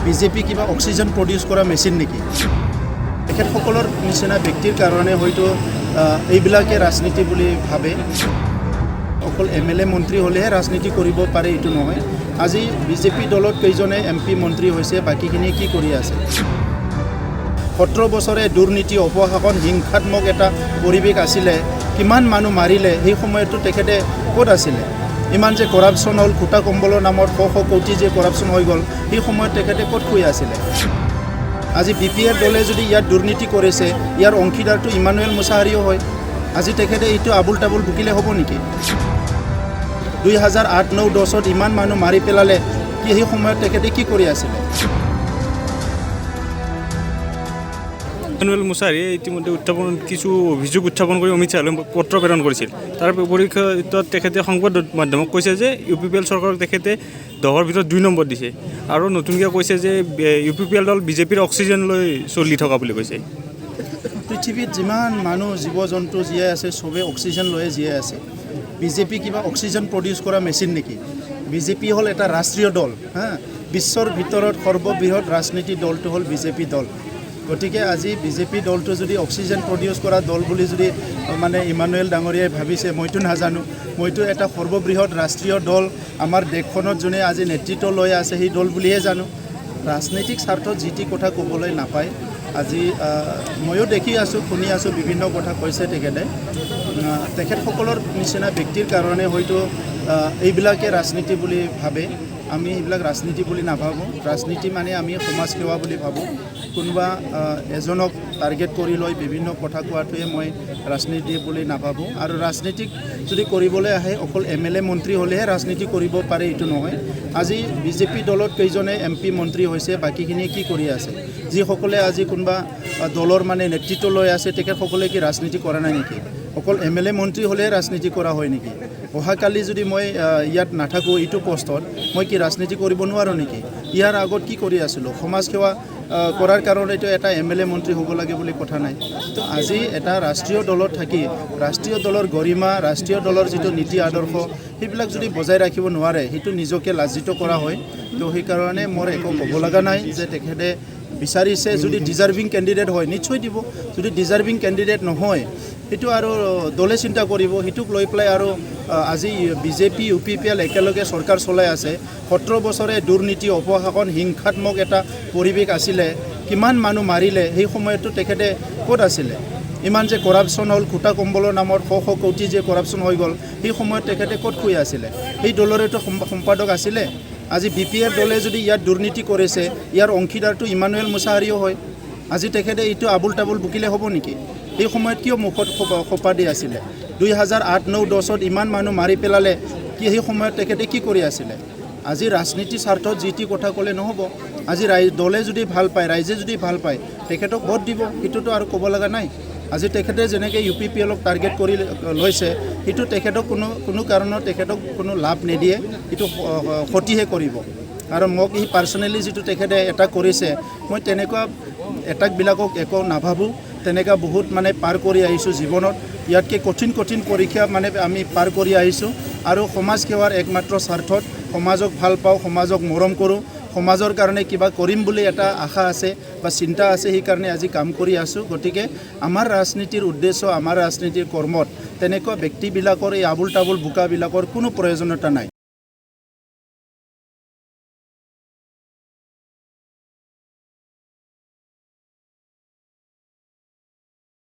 BJP কিবা oxygen produce কৰা machine নেকি? তেখেতসকলৰ নিচিনা ব্যক্তিৰ কাৰণে হয়তো এইবিলাকে ৰাজনীতি বুলি ভাবে। অকল এমএলএ মন্ত্ৰী হ'লেহে ৰাজনীতি কৰিব পাৰে এইটো নহয়। আজি বিজেপি দলত কেইজনে এমপি মন্ত্ৰী হৈছে, বাকীখিনি কি কৰি আছে? 17 বছৰে দুৰ্নীতি, অপশাসন, হিংসাত্মক এটা পৰিৱেশ আছিলে। কিমান মানুহ মাৰিলে, সেই সময়তো তেখেতে ক'ত আছিলে? ইমান যে কৰাপশ্যন হ'ল, খুটা কম্বলৰ নামত শ কোটি যে কৰাপশ্যন হৈ গ'ল, সেই সময়ত তেখেতে ক'ত শুই আছিলে? আজি BPR দলে যদি ইয়াত দুৰ্নীতি কৰিছে, ইয়াৰ অংশীদাৰটো ইমানুৱেল মুছাহাৰীও হয়। আজি তেখেতে এইটো আবুল তাবুল বুকিলে হ'ব নেকি? 2008, 9, 10 ইমান মানুহ মাৰি পেলালে, কি সেই সময়ত তেখেতে কি কৰি আছিলে? এমএলএ মুছাহাৰীয়ে ইতিমধ্যে কিছু অভিযোগ উত্থাপন কৰি অমিত শ্বাহলৈ পত্ৰ প্ৰেৰণ কৰিছিল। তাৰ পৰিপ্ৰেক্ষিতত তেখেতে সংবাদ মাধ্যমক কৈছে যে UPPL চৰকাৰক তেখেতে 10ৰ ভিতৰত 2 নম্বৰ দিছে আৰু নতুনকৈ কৈছে যে UPPL দল বিজেপিৰ অক্সিজেন লৈ চলি থকা বুলি কৈছে। পৃথিৱীত যিমান মানুহ জীৱ জন্তু জীয়াই আছে, চবেই অক্সিজেন লৈয়ে জীয়াই আছে। বিজেপি কিবা অক্সিজেন প্ৰডিউচ কৰা মেচিন নেকি? বিজেপি হ'ল এটা ৰাষ্ট্ৰীয় দল। বিশ্বৰ ভিতৰত সৰ্ববৃহৎ ৰাজনীতি দলটো হ'ল বিজেপি দল। গতিকে আজি বিজেপি দলটো যদি অক্সিজেন প্ৰডিউচ কৰা দল বুলি যদি মানে ইমানুৱেল ডাঙৰীয়াই ভাবিছে, মইতো নাজানো। মইতো এটা সৰ্ববৃহৎ ৰাষ্ট্ৰীয় দল, আমাৰ দেশখনত যোনে আজি নেতৃত্ব লৈ আছে সেই দল বুলিহে জানো। ৰাজনৈতিক স্বাৰ্থত যি টি কথা ক'বলৈ নাপায়। আজি ময়ো দেখি আছোঁ, শুনি আছোঁ, বিভিন্ন কথা কৈছে তেখেতে। তেখেতসকলৰ নিচিনা ব্যক্তিৰ কাৰণে হয়তো এইবিলাকে ৰাজনীতি বুলি ভাবে। আমি এইবিলাক ৰাজনীতি বুলি নাভাবোঁ। ৰাজনীতি মানে আমি সমাজ সেৱা বুলি ভাবোঁ। কোনোবা এজনক টাৰ্গেট কৰি লৈ বিভিন্ন কথা কোৱাটোৱে মই ৰাজনীতি বুলি নাভাবোঁ। আৰু ৰাজনীতিক যদি কৰিবলৈ আহে, অকল এমএলএ মন্ত্ৰী হ'লেহে ৰাজনীতি কৰিব পাৰে এইটো নহয়। আজি বিজেপি দলত কেইজনে এমপি মন্ত্ৰী হৈছে, বাকীখিনি কি কৰি আছে? যিসকলে আজি কোনোবা দলৰ মানে নেতৃত্ব লৈ আছে, তেখেতসকলে কি ৰাজনীতি কৰা নাই নেকি? অকল এমএলএ মন্ত্ৰী হ'লেহে ৰাজনীতি কৰা হয় নেকি? অহাকালি যদি মই ইয়াত নাথাকোঁ, এইটো পষ্টত, মই কি ৰাজনীতি কৰিব নোৱাৰোঁ নেকি? ইয়াৰ আগত কি কৰি আছিলোঁ? সমাজ সেৱা কৰাৰ কাৰণেতো এটা এমএলএ মন্ত্ৰী হ'ব লাগে বুলি কথা নাই। তো আজি এটা ৰাষ্ট্ৰীয় দলত থাকি ৰাষ্ট্ৰীয় দলৰ গৰিমা, ৰাষ্ট্ৰীয় দলৰ যিটো নীতি আদৰ্শ, সেইবিলাক যদি বজাই ৰাখিব নোৱাৰে, সেইটো নিজকে লাজ্জিত কৰা হয়। তো সেইকাৰণে মোৰ একো ক'ব লগা নাই যে তেখেতে বিচাৰিছে যদি ডিজাৰ্ভিং কেণ্ডিডেট হয় নিশ্চয় দিব। যদি ডিজাৰ্ভিং কেণ্ডিডেট নহয়, সেইটো আৰু দলে চিন্তা কৰিব। সেইটোক লৈ পেলাই আৰু আজি বিজেপি UPPL একেলগে চৰকাৰ চলাই আছে। 17 বছৰে দুৰ্নীতি, অপশাসন, হিংসাত্মক এটা পৰিৱেশ আছিলে। কিমান মানুহ মাৰিলে, সেই সময়তো তেখেতে ক'ত আছিলে? ইমান যে কৰাপশ্যন হ'ল, খুটা কম্বলৰ নামত শ কোটি যে কৰাপশ্যন হৈ গ'ল, সেই সময়ত তেখেতে ক'ত শুই আছিলে? সেই দলৰেতো সম্পাদক আছিলে। আজি BPR দলে যদি ইয়াত দুৰ্নীতি কৰিছে, ইয়াৰ অংশীদাৰটো ইমানুৱেল মুছাহাৰীও হয়। আজি তেখেতে এইটো আবুল তাবুল বুকিলে হ'ব নেকি? এই সময়ত কিয় মুখত খোপা দি আছিলে? 2008, 9, 10 ইমান মানুহ মাৰি পেলালে, কি সেই সময়ত তেখেতে কি কৰি আছিলে? আজি ৰাজনীতি স্বাৰ্থত যি টি কথা ক'লে নহ'ব। আজি দলে যদি ভাল পায়, ৰাইজে যদি ভাল পায়, তেখেতক ভোট দিব। সেইটোতো আৰু ক'ব লগা নাই। আজি তেখেতে যেনেকৈ UPPLক টাৰ্গেট কৰি লৈছে, সেইটো তেখেতক কোনো কাৰণত তেখেতক কোনো লাভ নিদিয়ে, সেইটো ক্ষতিহে কৰিব। আৰু মোক এই পাৰ্চনেলি যিটো তেখেতে এটাক কৰিছে, মই তেনেকুৱা এটাকবিলাকক একো নাভাবোঁ। তেনেকুৱা বহুত মানে পাৰ কৰি আহিছোঁ জীৱনত। ইয়াতকৈ কঠিন পৰীক্ষা মানে আমি পাৰ কৰি আহিছোঁ। আৰু সমাজ সেৱাৰ একমাত্ৰ স্বাৰ্থত সমাজক ভাল পাওঁ, সমাজক মৰম কৰোঁ, সমাজৰ কাৰণে কিবা কৰিম বুলি এটা আশা আছে বা চিন্তা আছে, সেইকাৰণে আজি কাম কৰি আছোঁ। গতিকে আমাৰ ৰাজনীতিৰ উদ্দেশ্য, আমাৰ ৰাজনীতিৰ কৰ্মত তেনেকুৱা ব্যক্তিবিলাকৰ এই আবুল তাবুল বোকাবিলাকৰ কোনো প্ৰয়োজনীয়তা নাই।